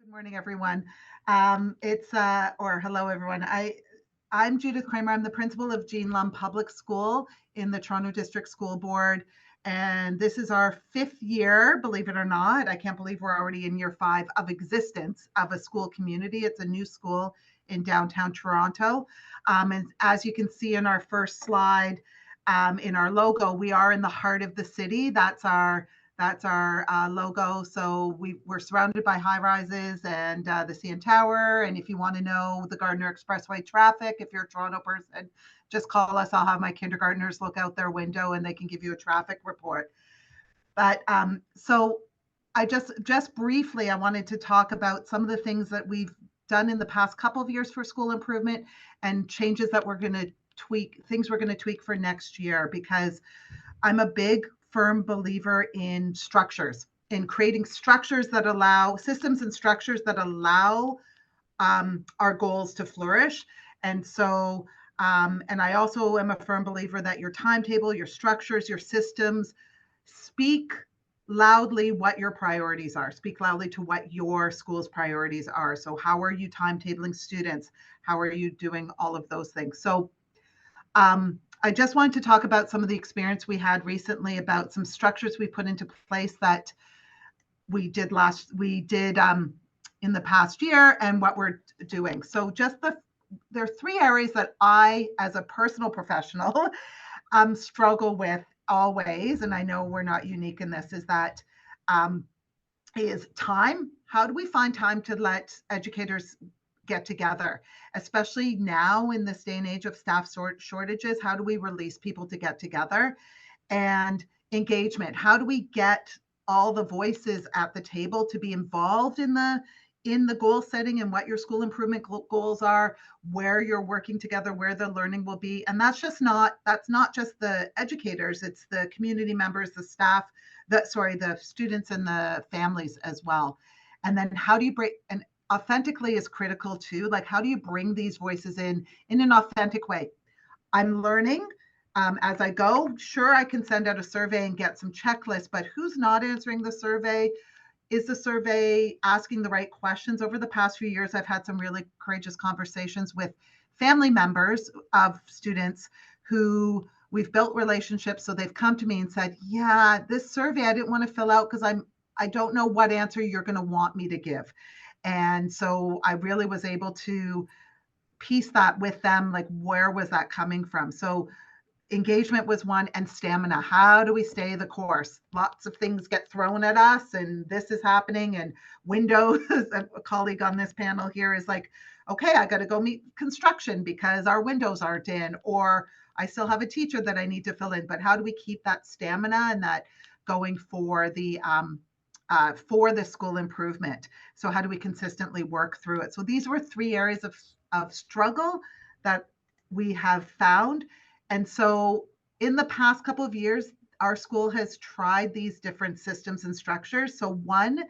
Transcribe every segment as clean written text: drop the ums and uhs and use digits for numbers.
Good morning, everyone. Or hello, everyone. I'm Judith Kramer. I'm the principal of Jean Lum Public School in the Toronto District School Board. And this is our 5th year, believe it or not. I can't believe we're already in year 5 of existence of a school community. It's a new school in downtown Toronto. And as you can see in our first slide, in our logo, we are in the heart of the city. That's our logo. So we're surrounded by high rises and the CN Tower. And if you want to know the Gardiner Expressway traffic, if you're a Toronto person, just call us. I'll have my kindergartners look out their window and they can give you a traffic report. But so I just briefly, I wanted to talk about some of the things that we've done in the past couple of years for school improvement and changes that we're going to tweak, things we're going to tweak for next year, because I'm a big firm believer in structures, in creating structures that allow systems and structures that allow our goals to flourish. And so, and I also am a firm believer that your timetable, your structures, your systems speak loudly what your priorities are, speak loudly to what your school's priorities are. So how are you timetabling students? How are you doing all of those things? So I just wanted to talk about some of the experience we had recently about some structures we put into place that we did in the past year and what we're doing. So there are 3 areas that I, as a personal professional, struggle with always, and I know we're not unique in this, is time. How do we find time to let educators get together, especially now in this day and age of staff shortages? How do we release people to get together? And engagement. How do we get all the voices at the table to be involved in the goal setting and what your school improvement goals are, where you're working together, where the learning will be? And that's not just the educators, it's the community members, the staff, the students and the families as well. And then how do you break, and authentically is critical too. Like, how do you bring these voices in an authentic way? I'm learning as I go. Sure, I can send out a survey and get some checklists, but who's not answering the survey? Is the survey asking the right questions? Over the past few years, I've had some really courageous conversations with family members of students who we've built relationships. So they've come to me and said, yeah, this survey I didn't want to fill out because I don't know what answer you're going to want me to give. And so I really was able to piece that with them, like, where was that coming from? So engagement was one, and stamina. How do we stay the course? Lots of things get thrown at us and this is happening, and windows, a colleague on this panel here is like, okay, I got to go meet construction because our windows aren't in, or I still have a teacher that I need to fill in. But how do we keep that stamina and that going for the school improvement? So how do we consistently work through it? So these were 3 areas of struggle that we have found. And so in the past couple of years, our school has tried these different systems and structures. So one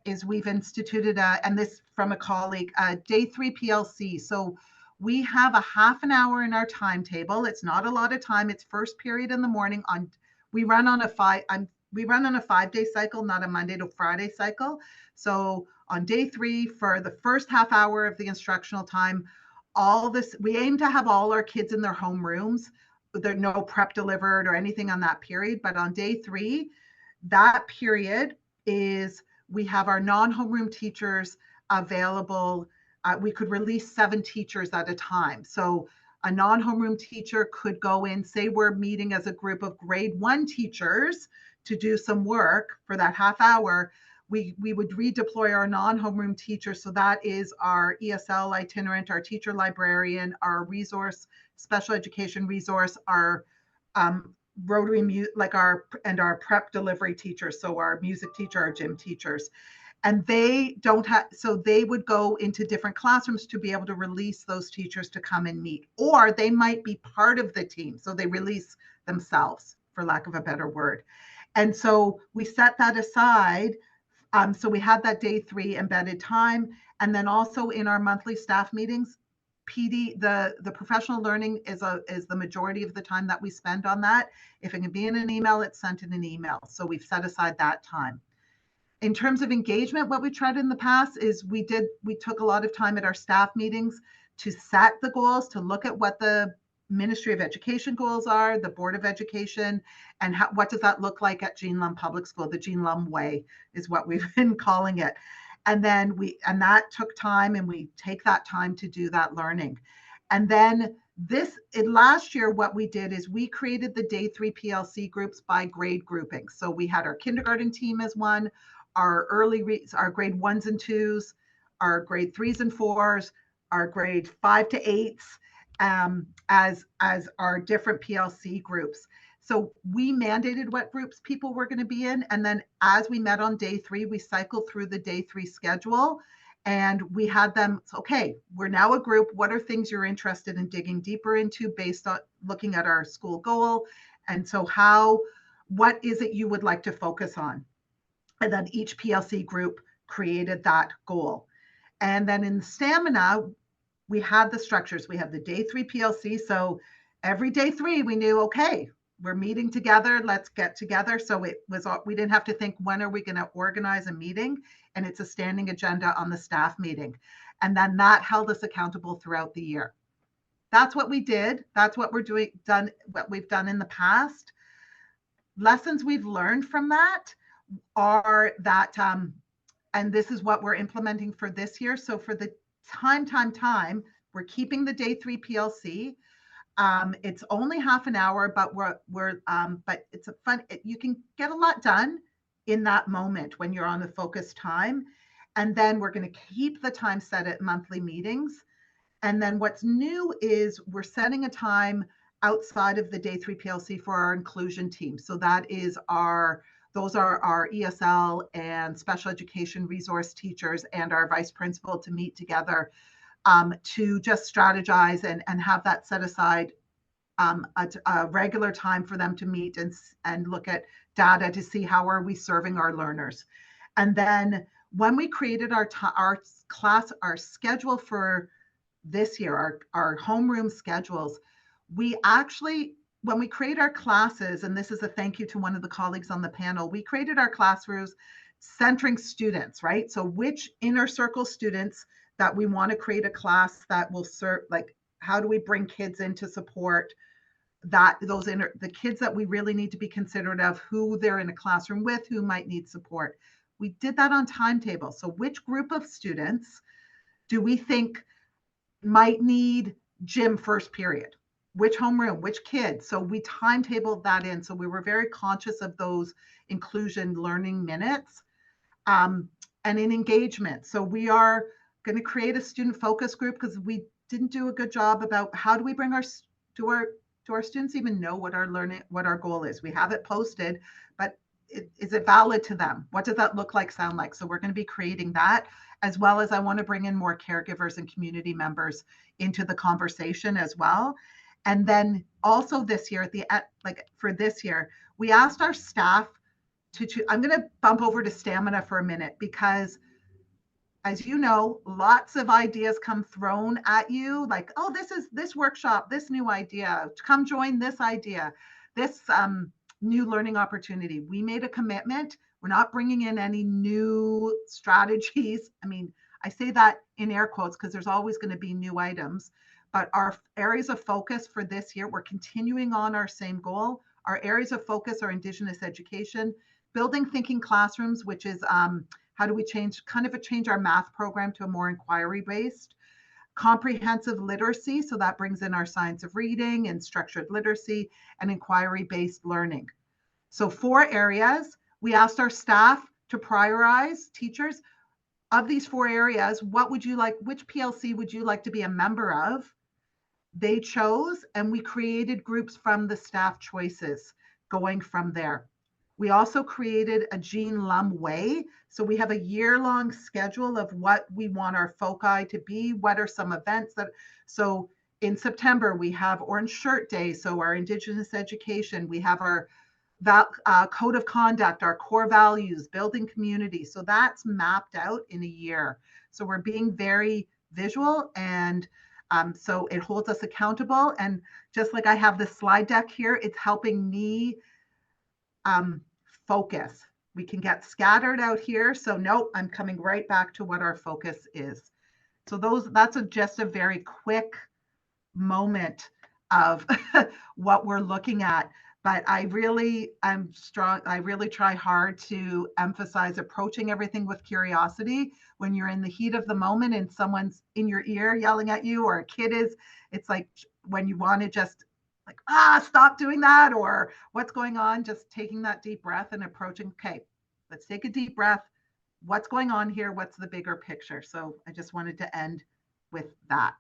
is we've instituted and this from a colleague, day 3 PLC. So we have a half an hour in our timetable. It's not a lot of time. It's first period in the morning. We run on a 5-day cycle, not a Monday to Friday cycle. So on day 3, for the first half hour of the instructional time, we aim to have all our kids in their home rooms. There's no prep delivered or anything on that period. But on day 3, that period is, we have our non-homeroom teachers available. We could release 7 teachers at a time. So a non-homeroom teacher could go in, say we're meeting as a group of grade 1 teachers to do some work for that half hour. We would redeploy our non-homeroom teachers. So that is our ESL itinerant, our teacher librarian, our resource, special education resource, our Rotary, and our prep delivery teachers. So our music teacher, our gym teachers. And they would go into different classrooms to be able to release those teachers to come and meet, or they might be part of the team. So they release themselves, for lack of a better word. And so we set that aside. So we had that day 3 embedded time. And then also in our monthly staff meetings, PD, the professional learning is the majority of the time that we spend on that. If it can be in an email, it's sent in an email. So we've set aside that time. In terms of engagement, what we tried in the past is we took a lot of time at our staff meetings to set the goals, to look at what the Ministry of Education goals are, the Board of Education, and what does that look like at Jean Lum Public School? The Jean Lum Way is what we've been calling it. And then that took time, and we take that time to do that learning. And then last year, what we did is we created the day 3 PLC groups by grade grouping. So we had our kindergarten team as one, our our grade 1s and 2s, our grade 3s and 4s, our grade 5 to 8s, as our different PLC groups. So we mandated what groups people were going to be in. And then as we met on day 3, we cycled through the day 3 schedule, and we had them, okay, we're now a group. What are things you're interested in digging deeper into based on looking at our school goal? And so what is it you would like to focus on? And then each PLC group created that goal. And then in stamina, we had the structures. We have the day 3 PLC. So every day 3, we knew, okay, we're meeting together. Let's get together. So we didn't have to think, when are we going to organize a meeting? And it's a standing agenda on the staff meeting. And then that held us accountable throughout the year. That's what we did. That's what what we've done in the past. Lessons we've learned from that are that, and this is what we're implementing for this year. So for the time, we're keeping the day 3 PLC. It's only half an hour, but but it's a fun. You can get a lot done in that moment when you're on the focused time. And then we're going to keep the time set at monthly meetings. And then what's new is we're setting a time outside of the day 3 PLC for our inclusion team. So those are our ESL and special education resource teachers and our vice principal to meet together, to just strategize and have that set aside, a regular time for them to meet and look at data to see how are we serving our learners. And then when we created our schedule for this year, our homeroom schedules, when we create our classes, and this is a thank you to one of the colleagues on the panel, we created our classrooms centering students, right? So which inner circle students that we want to create a class that will serve, like, how do we bring kids in to support the kids that we really need to be considerate of, who they're in a classroom with, who might need support. We did that on timetable. So which group of students do we think might need gym first period? Which homeroom, which kids? So we timetabled that in. So we were very conscious of those inclusion learning minutes, and in engagement. So we are going to create a student focus group, because we didn't do a good job about how do we bring do our students even know what our goal is. We have it posted, but is it valid to them? What does that look like, sound like? So we're going to be creating that, as well as I want to bring in more caregivers and community members into the conversation as well. And then also this year, for this year, we asked our staff I'm going to bump over to stamina for a minute, because as you know, lots of ideas come thrown at you, like, oh, this workshop, this new idea, come join this idea, this new learning opportunity. We made a commitment. We're not bringing in any new strategies. I mean, I say that in air quotes because there's always going to be new items. But our areas of focus for this year, we're continuing on our same goal. Our areas of focus are Indigenous education, building thinking classrooms, which is how do we change our math program to a more inquiry-based, comprehensive literacy. So that brings in our science of reading and structured literacy and inquiry-based learning. So 4 areas. We asked our staff to prioritize, teachers, of these 4 areas, which PLC would you like to be a member of? They chose, and we created groups from the staff choices going from there. We also created a Jean Lum Way. So we have a year-long schedule of what we want our foci to be. What are some events so in September, we have Orange Shirt Day. So our Indigenous education, we have our code of conduct, our core values, building community. So that's mapped out in a year. So we're being very visual, and so it holds us accountable. And just like I have this slide deck here, it's helping me focus. we can get scattered out here. So nope, I'm coming right back to what our focus is. So that's just a very quick moment of what we're looking at. But I really am strong. I really try hard to emphasize approaching everything with curiosity. When you're in the heat of the moment and someone's in your ear yelling at you, or a kid is, it's like when you want to just like, stop doing that, or what's going on, just taking that deep breath and approaching, okay, let's take a deep breath. What's going on here? What's the bigger picture? So I just wanted to end with that.